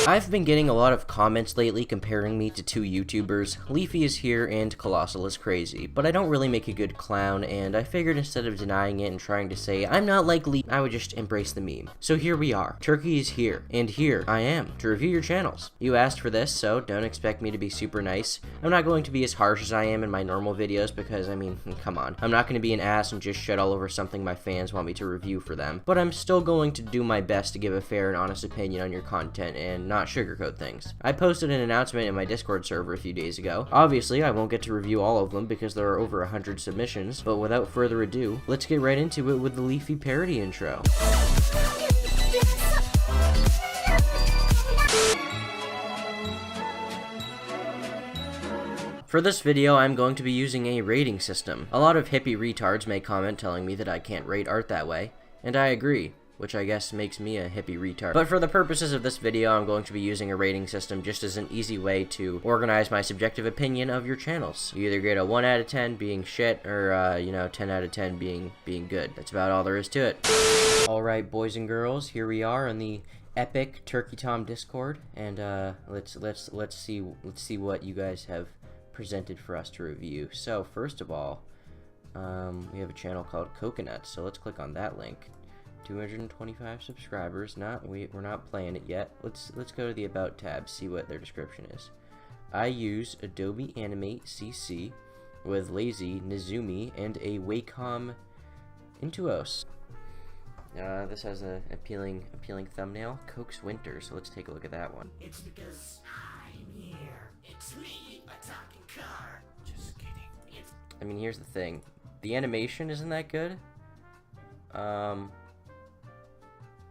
I've been getting a lot of comments lately comparing me to two YouTubers. Leafy is here and Colossal is crazy, but I don't really make a good clown, and I figured instead of denying it and trying to say I'm not like Leafy, I would just embrace the meme. So here we are. Turkey is here, and here I am to review your channels. You asked for this, so don't expect me to be super nice. I'm not going to be as harsh as I am in my normal videos because, I mean, come on. I'm not going to be an ass and just shit all over something my fans want me to review for them, but I'm still going to do my best to give a fair and honest opinion on your content and not sugarcoat things. I posted an announcement in my Discord server a few days ago. Obviously, I won't get to review all of them because there are over 100 submissions, but without further ado, let's get right into it with the Leafy parody intro. For this video, I'm going to be using a rating system. A lot of hippie retards may comment telling me that I can't rate art that way, and I agree, which I guess makes me a hippie retard. But for the purposes of this video, I'm going to be using a rating system just as an easy way to organize my subjective opinion of your channels. You either get a 1 out of 10 being shit, or, 10 out of 10 being good. That's about all there is to it. Alright, boys and girls, here we are on the epic Turkey Tom Discord, and, let's see what you guys have presented for us to review. So, first of all, we have a channel called Coconut, so let's click on that link. 225 subscribers. We're not playing it yet. Let's go to the About tab, see what their description is. I use Adobe Animate CC with Lazy, Nizumi, and a Wacom Intuos. This has an appealing thumbnail. Coke's Winter, so let's take a look at that one. It's because I'm here. It's me, a talking car. Just kidding. I mean, here's the thing. The animation isn't that good.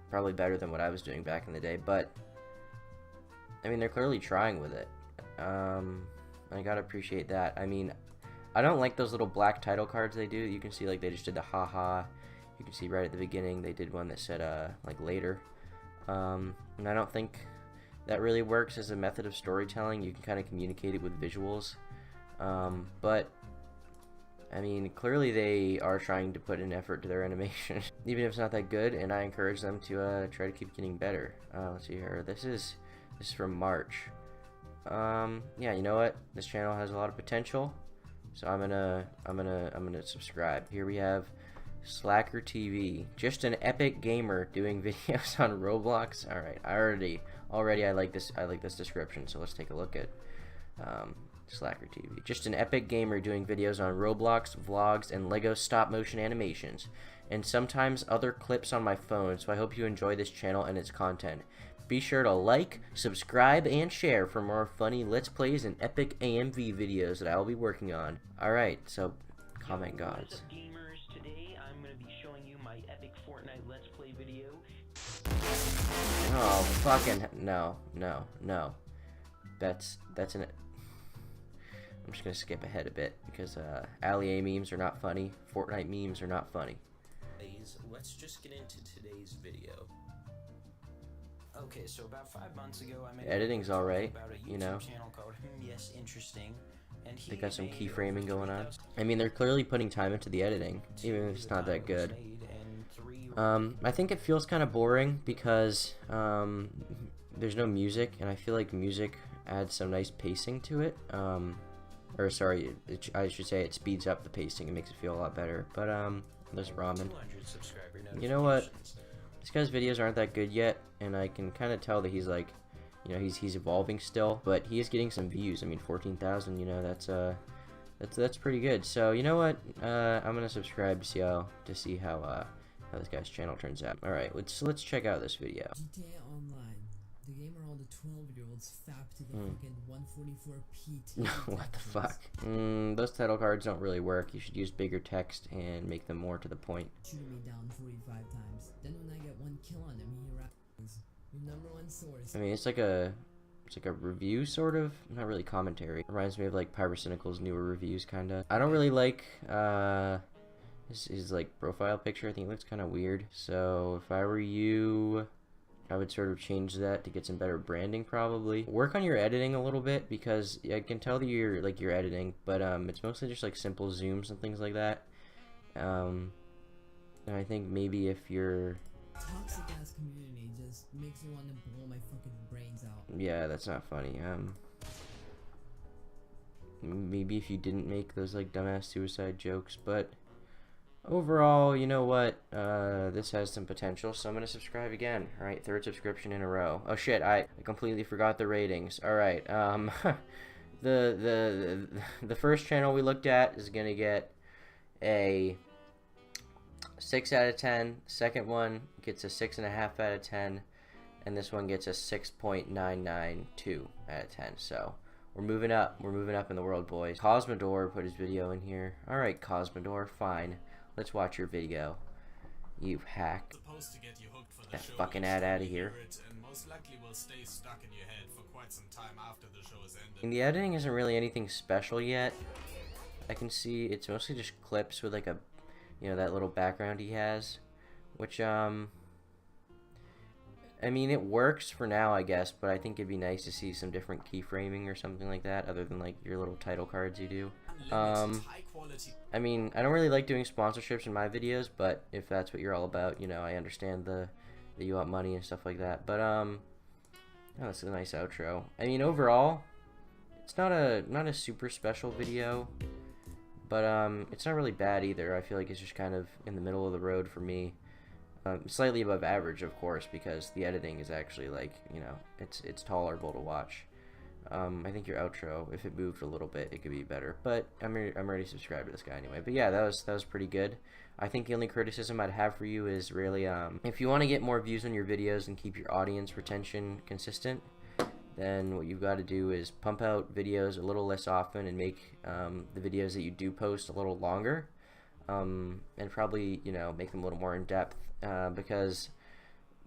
Probably better than what I was doing back in the day, but I mean, they're clearly trying with it. I gotta appreciate that. I mean, I don't like those little black title cards they do. You can see, like, they just did the haha. You can see right at the beginning they did one that said like later, and I don't think that really works as a method of storytelling. You can kind of communicate it with visuals, but I mean, clearly they are trying to put an effort to their animation, even if it's not that good, and I encourage them to try to keep getting better. Let's see here. This is from March. Yeah, you know what? This channel has a lot of potential, so I'm gonna subscribe. Here we have Slacker TV, just an epic gamer doing videos on Roblox. All right, already I like this description. So let's take a look at Slacker TV. Just an epic gamer doing videos on Roblox, vlogs, and Lego stop-motion animations, and sometimes other clips on my phone, so I hope you enjoy this channel and its content. Be sure to like, subscribe, and share for more funny Let's Plays and epic AMV videos that I will be working on. Alright, so comment gods. What's up, gamers? Today I'm going to be showing you my epic Fortnite Let's Play video. Oh, fucking no. That's an... I'm just gonna skip ahead a bit because Allie memes are not funny. Fortnite memes are not funny. Let's just get into today's video. Okay, so about 5 months ago, I made Editing's alright, about a you know. channel called Yes Interesting, and They got some keyframing going on. I mean, they're clearly putting time into the editing, even if it's not that good. I think it feels kind of boring because there's no music, and I feel like music adds some nice pacing to it. Or sorry, I should say it speeds up the pacing and makes it feel a lot better. But there's ramen. You know what? This guy's videos aren't that good yet, and I can kind of tell that he's like, he's evolving still. But he is getting some views. I mean, 14,000. You know, that's pretty good. So you know what? I'm gonna subscribe to see how this guy's channel turns out. All right, let's check out this video. GTA Online. The game where all the 12-year-olds fap to the fucking 144p. What the fuck? Those title cards don't really work. You should use bigger text and make them more to the point. Shooting me down 45 times. Then when I get 1 kill on him, he raps. Your =1 source. I mean, it's like a review, sort of. Not really commentary. Reminds me of like Pyrocynical's newer reviews, kinda. I don't really like his like profile picture. I think it looks kind of weird. So if I were you, I would sort of change that to get some better branding, probably. Work on your editing a little bit, because I can tell that you're editing, but it's mostly just like simple zooms and things like that. And I think maybe if you're... Toxic ass community just makes me want to blow my fucking brains out. Yeah, that's not funny. Maybe if you didn't make those like dumbass suicide jokes, but overall, you know what? This has some potential, so I'm gonna subscribe again. All right, third subscription in a row. Oh shit, I completely forgot the ratings. All right, the first channel we looked at is gonna get a 6 out of 10. Second one gets a 6.5 out of 10, and this one gets a 6.992 out of 10. So we're moving up. We're moving up in the world, boys. Cosmodor put his video in here. All right, Cosmodor, fine. Let's watch your video. You hack. Supposed to get you hooked for the That show fucking each ad time outta you here. hear it, and most likely will stay stuck in your head for quite some time after the show is ended. And the editing isn't really anything special yet. I can see it's mostly just clips with like a, you know, that little background he has, which I mean, it works for now, I guess, but I think it'd be nice to see some different keyframing or something like that, other than like your little title cards you do. Unlimited high quality. I mean, I don't really like doing sponsorships in my videos, but if that's what you're all about, you know, I understand that you want money and stuff like that. But oh, that's a nice outro. I mean, overall, it's not a super special video, but it's not really bad either. I feel like it's just kind of in the middle of the road for me. Slightly above average, of course, because the editing is actually like, you know, it's tolerable to watch. I think your outro, if it moved a little bit, it could be better. But I'm already subscribed to this guy anyway. But yeah, that was pretty good. I think the only criticism I'd have for you is really if you want to get more views on your videos and keep your audience retention consistent, then what you've got to do is pump out videos a little less often and make the videos that you do post a little longer, and probably, you know, make them a little more in depth, because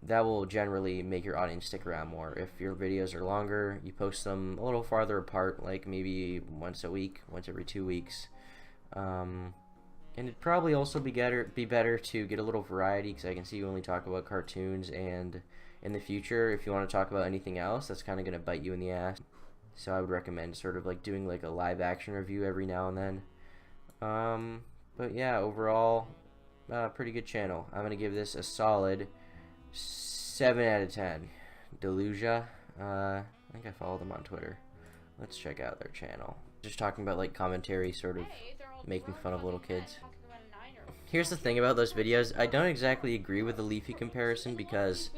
that will generally make your audience stick around more. If your videos are longer, you post them a little farther apart, like maybe once a week, once every 2 weeks. And it'd probably also be better to get a little variety, because I can see you only talk about cartoons, and in the future, if you want to talk about anything else, that's kind of going to bite you in the ass. So I would recommend sort of like doing like a live action review every now and then. But yeah, overall, pretty good channel. I'm going to give this a solid 7 out of 10. Delusia, I think I follow them on Twitter. Let's check out their channel. Just talking about like commentary, sort of making fun of little kids. Here's the thing about those videos, I don't exactly agree with the Leafy comparison, because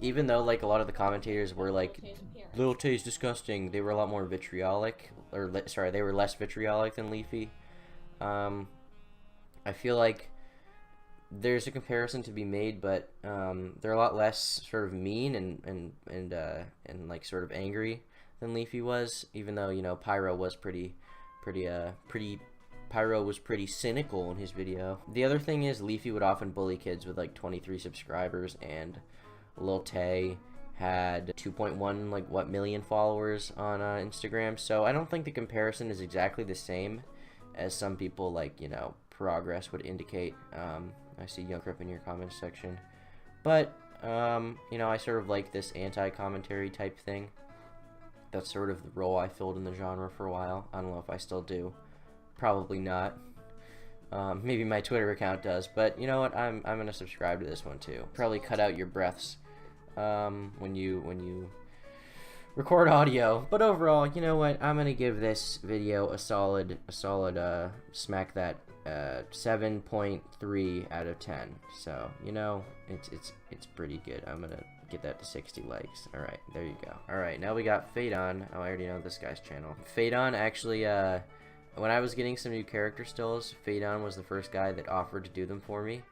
even though like a lot of the commentators were like, Lil Tay's disgusting, they were a lot more vitriolic, or sorry, they were less vitriolic than Leafy. I feel like there's a comparison to be made, but they're a lot less sort of mean and like sort of angry than Leafy was, even though, you know, Pyro was pretty cynical in his video. The other thing is, Leafy would often bully kids with like 23 subscribers, and Lil Tay had 2.1 like what million followers on Instagram. So I don't think the comparison is exactly the same as some people, like, you know, progress would indicate. I see Young Crip in your comments section, but you know, I sort of like this anti-commentary type thing. That's sort of the role I filled in the genre for a while. I don't know if I still do. Probably not. Maybe my Twitter account does, but you know what? I'm gonna subscribe to this one too. Probably cut out your breaths when you record audio. But overall, you know what? I'm gonna give this video a solid smack that 7.3 out of 10. So, you know, it's pretty good. I'm gonna get that to 60 likes. All right, there you go. All right, now we got Fadon. Oh, I already know this guy's channel. Fadon actually, when I was getting some new character stills, Fadon was the first guy that offered to do them for me.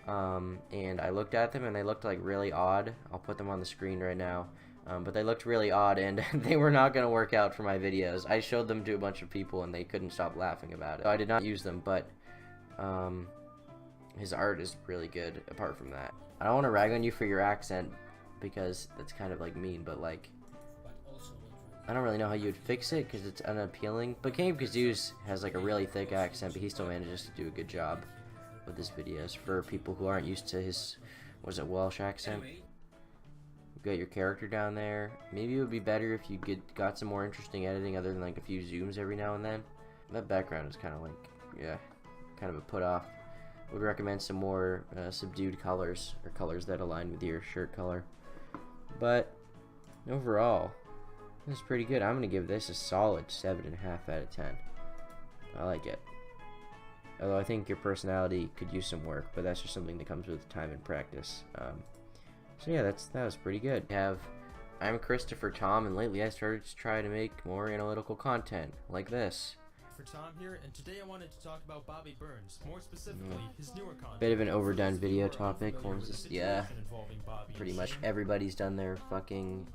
And I looked at them and they looked like really odd. I'll put them on the screen right now. But they looked really odd, and they were not going to work out for my videos. I showed them to a bunch of people and they couldn't stop laughing about it. So I did not use them, but his art is really good apart from that. I don't want to rag on you for your accent, because that's kind of like mean, but like, I don't really know how you would fix it because it's unappealing. But King of Kazoos has like a really thick accent, but he still manages to do a good job with his videos for people who aren't used to his, was it Welsh accent? Got your character down there. Maybe it would be better if you got some more interesting editing other than like a few zooms every now and then. That background is kind of like, yeah, kind of a put off. would recommend some more subdued colors, or colors that align with your shirt color. But overall, this is pretty good. I'm gonna give this a solid 7.5 out of 10. I like it. Although I think your personality could use some work, but that's just something that comes with time and practice. So yeah, that was pretty good. I'm Christopher Tom, and lately I started to try to make more analytical content like this. For Tom here, and today I wanted to talk about Bobby Burns, more specifically his newer content. Bit of an overdone video topic. Yeah, pretty much everybody's done their fucking,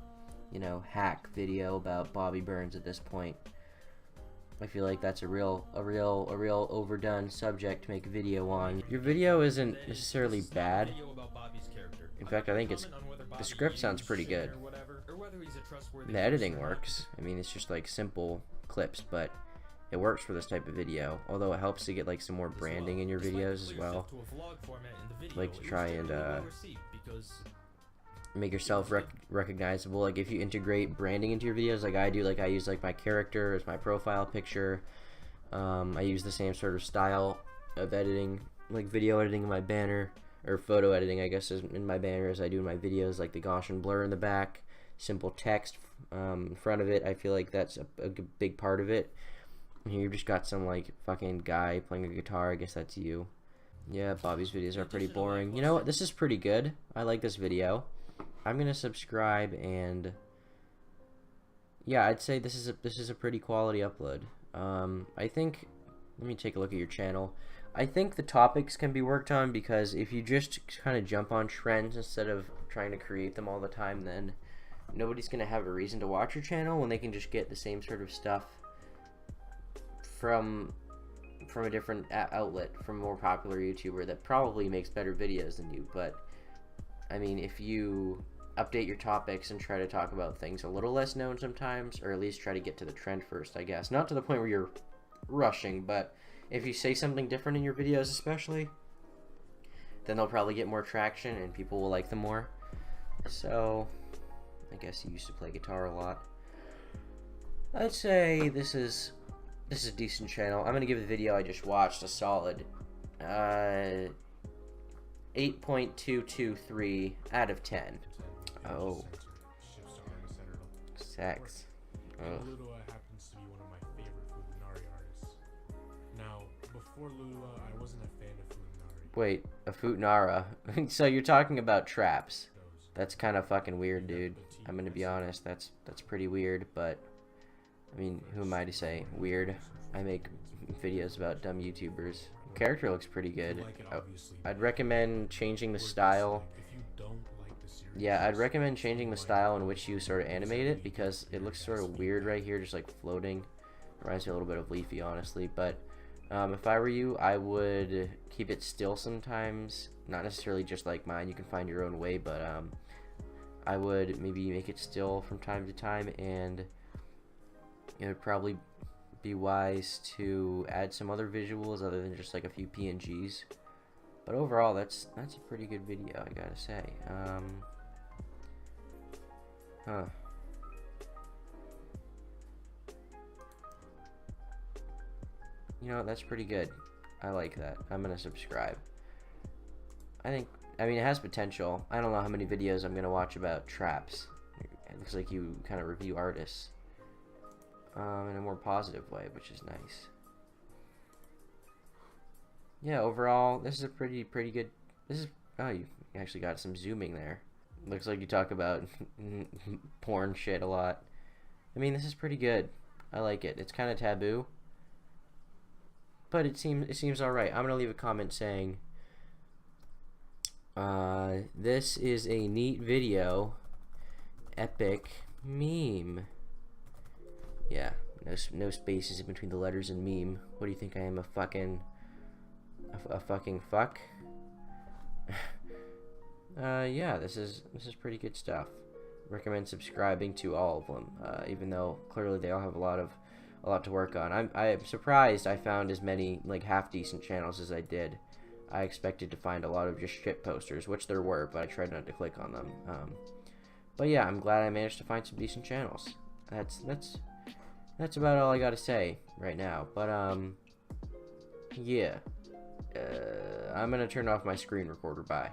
you know, hack video about Bobby Burns at this point. I feel like that's a real overdone subject to make a video on. Your video isn't necessarily bad. In fact, I think the script sounds pretty good. The editing works. I mean, it's just like simple clips, but it works for this type of video. Although it helps to get like some more branding in your videos as well. Like to try and make yourself recognizable. Like if you integrate branding into your videos, like I do, like I use like my character as my profile picture. I use the same sort of style of editing, like video editing in my banner, or photo editing, I guess, in my banner as I do in my videos, like the Gaussian blur in the back, simple text in front of it. I feel like that's a big part of it. And here you've just got some like fucking guy playing a guitar. I guess that's you. Yeah, Bobby's videos are pretty boring. You know what? This is pretty good. I like this video. I'm gonna subscribe, and yeah, I'd say this is a pretty quality upload. I think, let me take a look at your channel. I think the topics can be worked on, because if you just kind of jump on trends instead of trying to create them all the time, then nobody's gonna have a reason to watch your channel when they can just get the same sort of stuff from a different outlet, from a more popular YouTuber that probably makes better videos than you. But I mean, if you update your topics and try to talk about things a little less known sometimes, or at least try to get to the trend first, I guess. Not to the point where you're rushing, but if you say something different in your videos especially, then they'll probably get more traction and people will like them more. So, I guess you used to play guitar a lot. I'd say this is a decent channel. I'm gonna give the video I just watched a solid 8.223 out of 10. Oh. Sex. Oh. Lua happens to be one of my favorite Fuminari artists. Now, before Lua, I wasn't a fan of Fuminari. Wait, a Futanara. So you're talking about traps. That's kind of fucking weird, dude. I'm gonna be honest, that's pretty weird, but I mean, who am I to say? Weird. I make videos about dumb YouTubers. Character looks pretty good. I'd recommend changing the style. Yeah, I'd recommend changing the style in which you sort of animate it, because it looks sort of weird right here, just like floating. Reminds me a little bit of Leafy, honestly. But if I were you, I would keep it still sometimes. Not necessarily just like mine, you can find your own way, but I would maybe make it still from time to time, and it would probably be wise to add some other visuals other than just like a few PNGs. But overall, that's a pretty good video, I gotta say. You know, that's pretty good. I like that. I'm gonna subscribe. I mean, it has potential. I don't know how many videos I'm gonna watch about traps. It looks like you kind of review artists in a more positive way, which is nice. Yeah, overall, this is a pretty good. Oh, you actually got some zooming there. Looks like you talk about porn shit a lot. I mean, this is pretty good. I like it. It's kind of taboo, but it seems all right. I'm gonna leave a comment saying, this is a neat video, epic meme. Yeah, no spaces in between the letters and meme. What do you think I am, a fucking fuck? Yeah, this is pretty good stuff. Recommend subscribing to all of them, even though clearly they all have a lot to work on. I'm surprised I found as many like half decent channels as I did. I expected to find a lot of just shit posters, which there were, but I tried not to click on them. But yeah, I'm glad I managed to find some decent channels. That's about all I gotta say right now. But yeah, I'm gonna turn off my screen recorder. Bye.